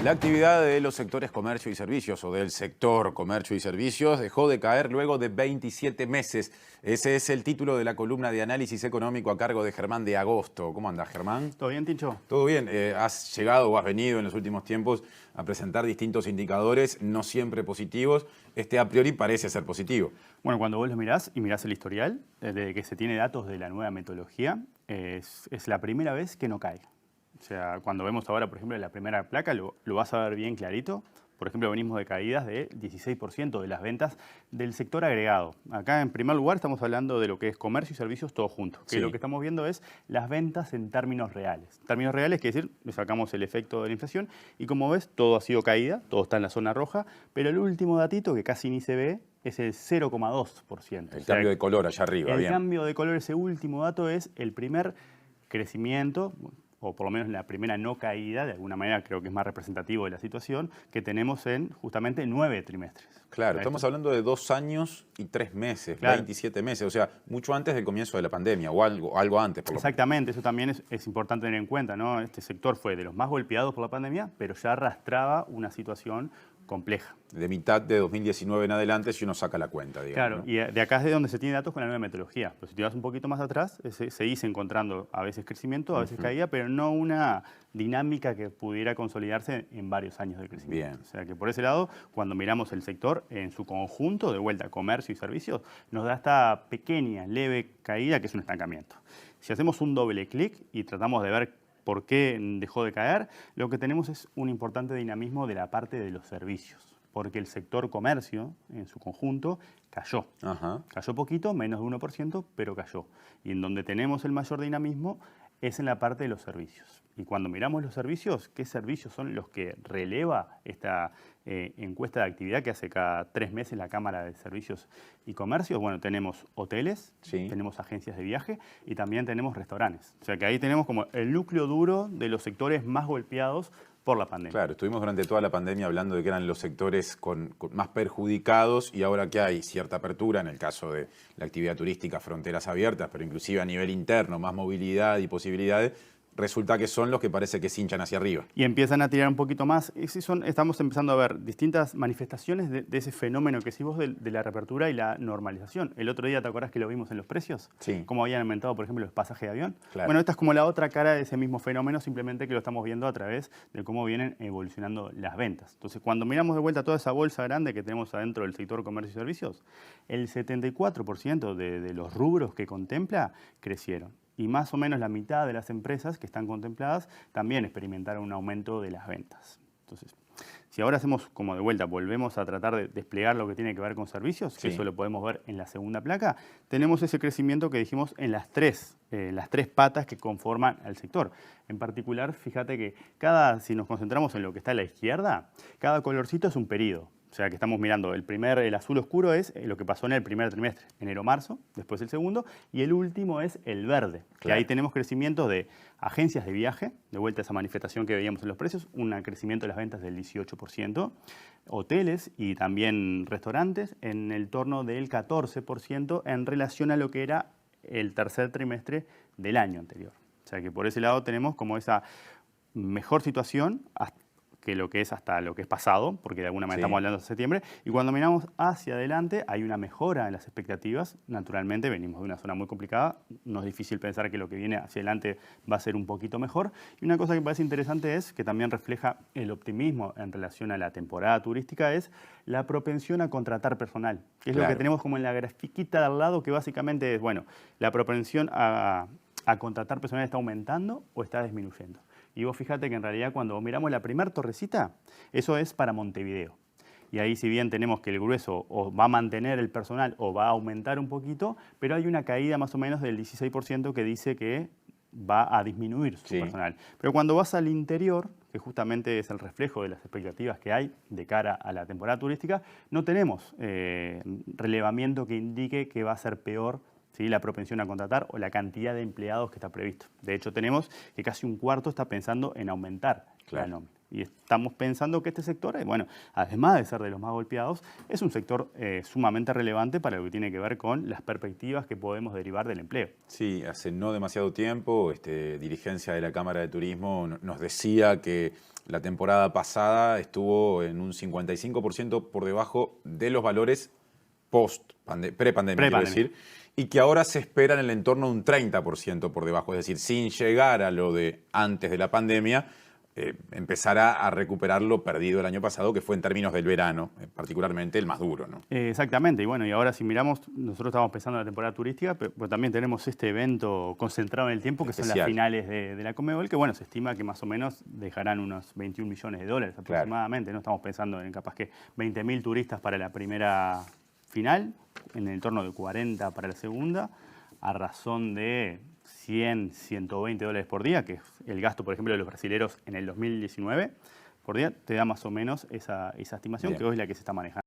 La actividad de los sectores comercio y servicios o del sector comercio y servicios dejó de caer luego de 27 meses. Ese es el título de la columna de análisis económico a cargo de Germán de Agosto. ¿Cómo andás, Germán? ¿Todo bien, Tincho? Todo bien. Has llegado o has venido en los últimos tiempos a presentar distintos indicadores, no siempre positivos. Este a priori parece ser positivo. Bueno, cuando vos lo mirás y mirás el historial, desde que se tiene datos de la nueva metodología, es la primera vez que no cae. O sea, cuando vemos ahora, por ejemplo, la primera placa, lo vas a ver bien clarito. Por ejemplo, venimos de caídas de 16% de las ventas del sector agregado. Acá, en primer lugar, estamos hablando de lo que es comercio y servicios todo junto. Que Sí. lo que estamos viendo es las ventas en términos reales. Términos reales quiere decir, le sacamos el efecto de la inflación y como ves, todo ha sido caída, todo está en la zona roja, pero el último datito, que casi ni se ve, es el 0,2%. El cambio de color allá arriba, El bien. cambio de color, ese último dato, es el primer crecimiento, o por lo menos la primera no caída, de alguna manera creo que es más representativo de la situación, que tenemos en justamente 9 trimestres. Claro, estamos hablando de 2 años y 3 meses, Claro. 27 meses, o sea, mucho antes del comienzo de la pandemia o algo antes, por lo menos. Exactamente, eso también es importante tener en cuenta, ¿no? Este sector fue de los más golpeados por la pandemia, pero ya arrastraba una situación compleja. De mitad de 2019 en adelante, si uno saca la cuenta, digamos. Claro, ¿no? y de acá es de donde se tiene datos con la nueva metodología. Pero si te vas un poquito más atrás, seguís encontrando a veces crecimiento, a veces caída, pero no una dinámica que pudiera consolidarse en varios años de crecimiento. Bien. O sea que por ese lado, cuando miramos el sector en su conjunto, de vuelta comercio y servicios, nos da esta pequeña, leve caída que es un estancamiento. Si hacemos un doble clic y tratamos de ver por qué dejó de caer, lo que tenemos es un importante dinamismo de la parte de los servicios, porque el sector comercio en su conjunto cayó. Ajá. Cayó poquito, menos de 1%, pero cayó. Y en donde tenemos el mayor dinamismo es en la parte de los servicios. Y cuando miramos los servicios, ¿qué servicios son los que releva esta encuesta de actividad que hace cada 3 meses la Cámara de Servicios y Comercios? Bueno, tenemos hoteles, Sí. tenemos agencias de viaje y también tenemos restaurantes. O sea que ahí tenemos como el núcleo duro de los sectores más golpeados por la pandemia. Claro, estuvimos durante toda la pandemia hablando de que eran los sectores con más perjudicados y ahora que hay cierta apertura, en el caso de la actividad turística, fronteras abiertas, pero inclusive a nivel interno, más movilidad y posibilidades, resulta que son los que parece que se hinchan hacia arriba. Y empiezan a tirar un poquito más. Estamos empezando a ver distintas manifestaciones de ese fenómeno que decís vos de la reapertura y la normalización. El otro día, ¿te acordás que lo vimos en los precios? Sí. Cómo habían aumentado, por ejemplo, los pasajes de avión. Claro. Bueno, esta es como la otra cara de ese mismo fenómeno, simplemente que lo estamos viendo a través de cómo vienen evolucionando las ventas. Entonces, cuando miramos de vuelta toda esa bolsa grande que tenemos adentro del sector comercio y servicios, el 74% de los rubros que contempla crecieron. Y más o menos la mitad de las empresas que están contempladas también experimentaron un aumento de las ventas. Entonces, si ahora hacemos como de vuelta, volvemos a tratar de desplegar lo que tiene que ver con servicios, Sí. que eso lo podemos ver en la segunda placa, tenemos ese crecimiento que dijimos en las tres patas que conforman al sector. En particular, fíjate que si nos concentramos en lo que está a la izquierda, cada colorcito es un periodo. O sea que estamos mirando, el azul oscuro es lo que pasó en el primer trimestre, enero-marzo, después el segundo, y el último es el verde, que Claro. ahí tenemos crecimiento de agencias de viaje, de vuelta a esa manifestación que veíamos en los precios, un crecimiento de las ventas del 18%, hoteles y también restaurantes en el torno del 14% en relación a lo que era el tercer trimestre del año anterior. O sea que por ese lado tenemos como esa mejor situación que lo que es hasta lo que es pasado, porque de alguna manera Sí. estamos hablando de septiembre, y cuando miramos hacia adelante hay una mejora en las expectativas. Naturalmente venimos de una zona muy complicada, no es difícil pensar que lo que viene hacia adelante va a ser un poquito mejor. Y una cosa que me parece interesante es, que también refleja el optimismo en relación a la temporada turística, es la propensión a contratar personal, que es lo Claro. que tenemos como en la grafiquita de al lado, que básicamente es, bueno, la propensión a contratar personal está aumentando o está disminuyendo. Y vos fíjate que en realidad cuando miramos la primera torrecita, eso es para Montevideo. Y ahí si bien tenemos que el grueso o va a mantener el personal o va a aumentar un poquito, pero hay una caída más o menos del 16% que dice que va a disminuir su Sí. personal. Pero cuando vas al interior, que justamente es el reflejo de las expectativas que hay de cara a la temporada turística, no tenemos relevamiento que indique que va a ser peor, ¿sí?, la propensión a contratar o la cantidad de empleados que está previsto. De hecho, tenemos que casi un cuarto está pensando en aumentar Claro. la nómina. Y estamos pensando que este sector, bueno, además de ser de los más golpeados, es un sector sumamente relevante para lo que tiene que ver con las perspectivas que podemos derivar del empleo. Sí, hace no demasiado tiempo, dirigencia de la Cámara de Turismo nos decía que la temporada pasada estuvo en un 55% por debajo de los valores pre-pandemia, quiero decir, y que ahora se espera en el entorno de un 30% por debajo, es decir, sin llegar a lo de antes de la pandemia, empezará a recuperar lo perdido el año pasado, que fue en términos del verano, particularmente el más duro, ¿no? Exactamente, y bueno, y ahora si miramos, nosotros estamos pensando en la temporada turística, pero también tenemos este evento concentrado en el tiempo, que son las finales de la Conmebol, que bueno, se estima que más o menos dejarán unos 21 millones de dólares aproximadamente, claro. No estamos pensando en capaz que 20.000 turistas para la primera final, en el entorno de 40 para la segunda, a razón de 100, 120 dólares por día, que es el gasto, por ejemplo, de los brasileros en el 2019 por día, te da más o menos esa estimación. Bien. Que hoy es la que se está manejando.